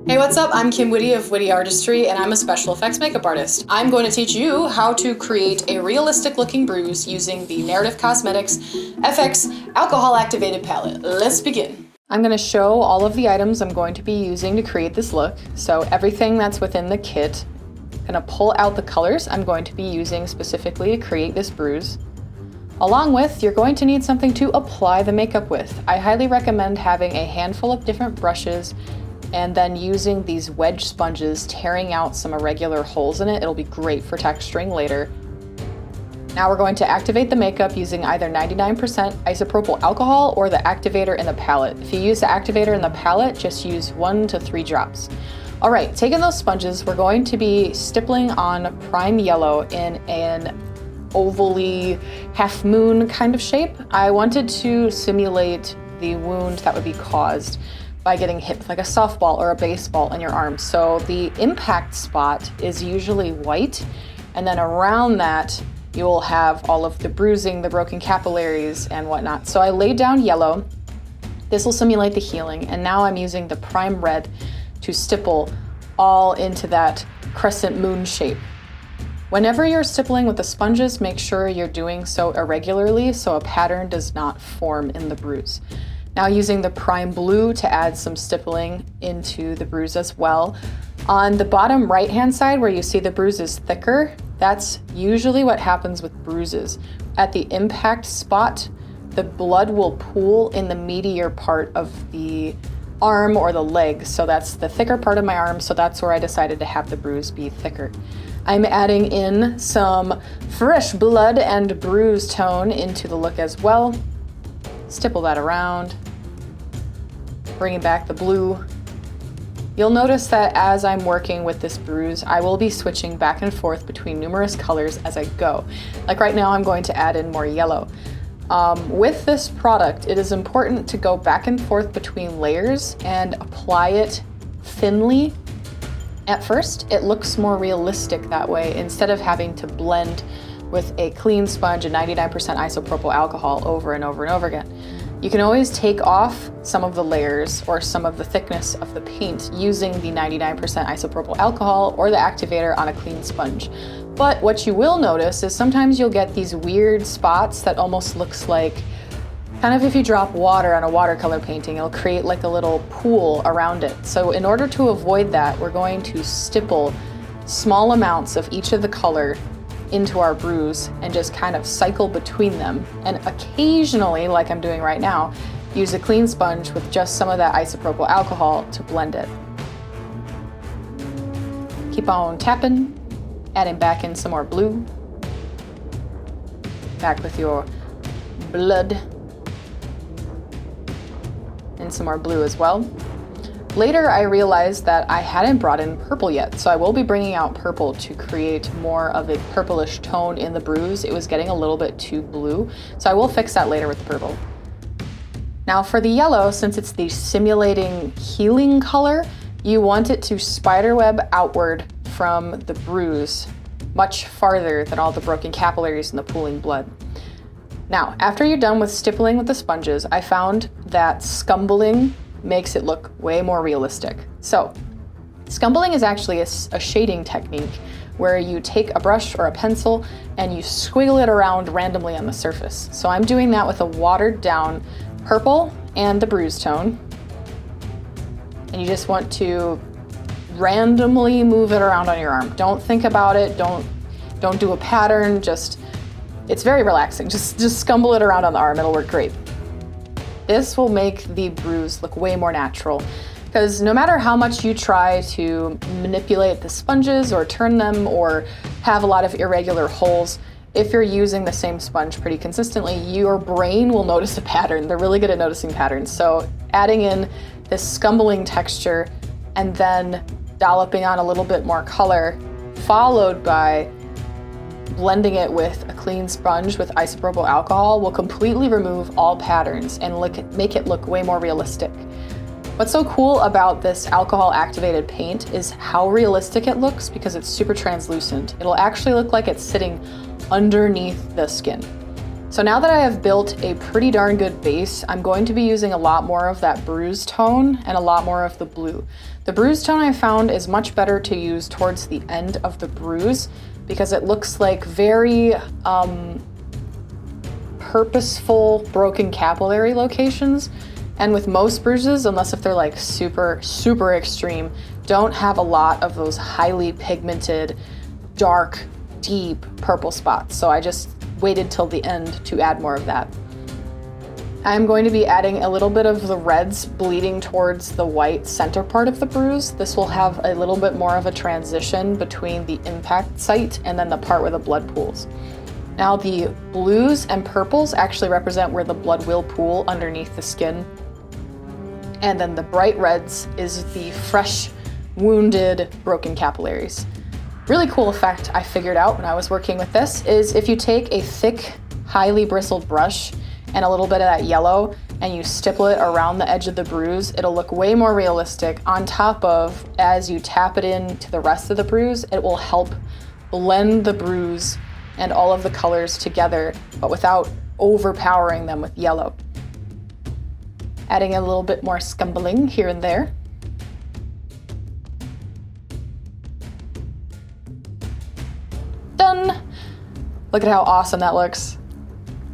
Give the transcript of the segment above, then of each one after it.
Hey, what's up? I'm Kim Witte of WitteArtistry, and I'm a special effects makeup artist. I'm going to teach you how to create a realistic looking bruise using the Narrative Cosmetics FX Alcohol Activated Palette. Let's begin. I'm going to show all of the items I'm going to be using to create this look. So everything that's within the kit. I'm going to pull out the colors I'm going to be using specifically to create this bruise. Along with, you're going to need something to apply the makeup with. I highly recommend having a handful of different brushes and then using these wedge sponges, tearing out some irregular holes in it. It'll be great for texturing later. Now we're going to activate the makeup using either 99% isopropyl alcohol or the activator in the palette. If you use the activator in the palette, just use 1 to 3 drops. All right, taking those sponges, we're going to be stippling on prime yellow in an ovally half moon kind of shape. I wanted to simulate the wound that would be caused by getting hit with like a softball or a baseball in your arm. So the impact spot is usually white, and then around that you will have all of the bruising, the broken capillaries and whatnot. So I laid down yellow. This will simulate the healing, and now I'm using the prime red to stipple all into that crescent moon shape. Whenever you're stippling with the sponges, make sure you're doing so irregularly so a pattern does not form in the bruise. Now using the prime blue to add some stippling into the bruise as well. On the bottom right hand side where you see the bruise is thicker, that's usually what happens with bruises. At the impact spot, the blood will pool in the meatier part of the arm or the leg. So that's the thicker part of my arm, so that's where I decided to have the bruise be thicker. I'm adding in some fresh blood and bruise tone into the look as well. Stipple that around, bringing back the blue. You'll notice that as I'm working with this bruise, I will be switching back and forth between numerous colors as I go. Like right now, I'm going to add in more yellow. With this product, it is important to go back and forth between layers and apply it thinly. At first, it looks more realistic that way instead of having to blend with a clean sponge and 99% isopropyl alcohol over and over and over again. You can always take off some of the layers or some of the thickness of the paint using the 99% isopropyl alcohol or the activator on a clean sponge. But what you will notice is sometimes you'll get these weird spots that almost looks like, kind of if you drop water on a watercolor painting, it'll create like a little pool around it. So in order to avoid that, we're going to stipple small amounts of each of the color into our bruise and just kind of cycle between them. And occasionally, like I'm doing right now, use a clean sponge with just some of that isopropyl alcohol to blend it. Keep on tapping, adding back in some more blue. Back with your blood. And some more blue as well. Later, I realized that I hadn't brought in purple yet, so I will be bringing out purple to create more of a purplish tone in the bruise. It was getting a little bit too blue, so I will fix that later with the purple. Now for the yellow, since it's the simulating healing color, you want it to spiderweb outward from the bruise, much farther than all the broken capillaries and the pooling blood. Now, after you're done with stippling with the sponges, I found that scumbling makes it look way more realistic. So, scumbling is actually a shading technique where you take a brush or a pencil and you squiggle it around randomly on the surface. So I'm doing that with a watered down purple and the bruise tone. And you just want to randomly move it around on your arm. Don't think about it, don't do a pattern, it's very relaxing. Just scumble it around on the arm, it'll work great. This will make the bruise look way more natural because no matter how much you try to manipulate the sponges or turn them or have a lot of irregular holes, if you're using the same sponge pretty consistently, your brain will notice a pattern. They're really good at noticing patterns. So adding in this scumbling texture and then dolloping on a little bit more color, followed by blending it with a clean sponge with isopropyl alcohol will completely remove all patterns and make it look way more realistic. What's so cool about this alcohol activated paint is how realistic it looks because it's super translucent. It'll actually look like it's sitting underneath the skin. So now that I have built a pretty darn good base, I'm going to be using a lot more of that Bruise tone and a lot more of the blue. The Bruise tone I found is much better to use towards the end of the bruise because it looks like very purposeful broken capillary locations. And with most bruises, unless if they're like super, super extreme, don't have a lot of those highly pigmented, dark, deep purple spots. So I just waited till the end to add more of that. I'm going to be adding a little bit of the reds bleeding towards the white center part of the bruise. This will have a little bit more of a transition between the impact site and then the part where the blood pools. Now the blues and purples actually represent where the blood will pool underneath the skin. And then the bright reds is the fresh, wounded, broken capillaries. Really cool effect I figured out when I was working with this is if you take a thick, highly bristled brush and a little bit of that yellow and you stipple it around the edge of the bruise, it'll look way more realistic. On top of, as you tap it into the rest of the bruise, it will help blend the bruise and all of the colors together, but without overpowering them with yellow. Adding a little bit more scumbling here and there. Done! Look at how awesome that looks.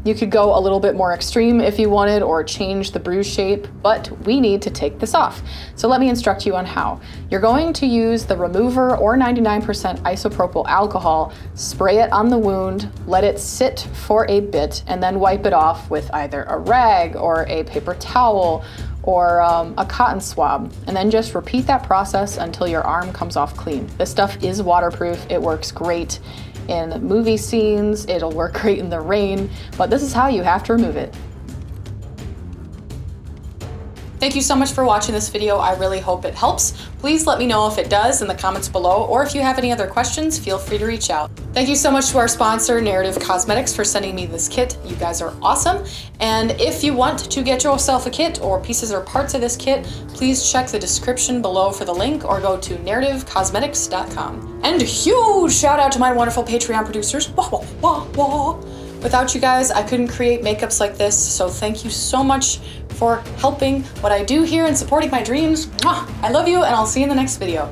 You could go a little bit more extreme if you wanted or change the bruise shape, but we need to take this off. So let me instruct you on how. You're going to use the remover or 99% isopropyl alcohol, spray it on the wound, let it sit for a bit, and then wipe it off with either a rag or a paper towel or a cotton swab, and then just repeat that process until your arm comes off clean. This stuff is waterproof. It works great in movie scenes, it'll work great in the rain, but this is how you have to remove it. Thank you so much for watching this video. I really hope it helps. Please let me know if it does in the comments below, or if you have any other questions, feel free to reach out. Thank you so much to our sponsor, Narrative Cosmetics, for sending me this kit. You guys are awesome. And if you want to get yourself a kit or pieces or parts of this kit, please check the description below for the link or go to narrativecosmetics.com. And a huge shout out to my wonderful Patreon producers. Wah, wah, wah, wah. Without you guys, I couldn't create makeups like this, so thank you so much for helping what I do here and supporting my dreams. Mwah! I love you, and I'll see you in the next video.